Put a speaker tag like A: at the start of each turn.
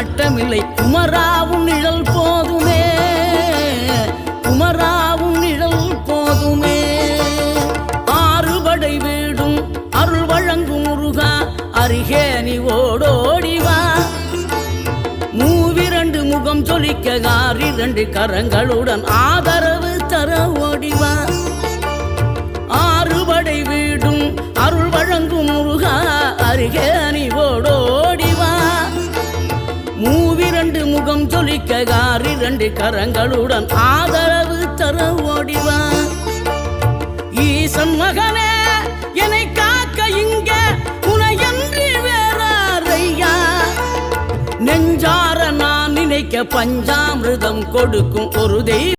A: நாட்டமில்லை. குமராவும் நிழல் போதுமே, குமராவும் நிழல் போதுமே. ஆறுபடை வீடும் அருள் வழங்கும் முருகா, அருகே நீ ஓடோடிவா. மூவிரண்டு முகம் சொலிக்க 6 கரங்களுடன் ஆதரவு தர ஓடிவா. ஆறுபடை வீடும் அருள் வழங்கும் முருகா, அருகே நீ ஓடோடிவா. மூவிரண்டு முகம் சொலிக்க 6 கரங்களுடன் ஆதரவு தர ஓடிவா. ஈசன் மகனே என்னை காக்க இங்க உனையன்றி வேறாரையா. நெஞ்சார நான் நினைக்க பஞ்சாமிர்தம் கொடுக்கும் ஒரு தெய்வம்.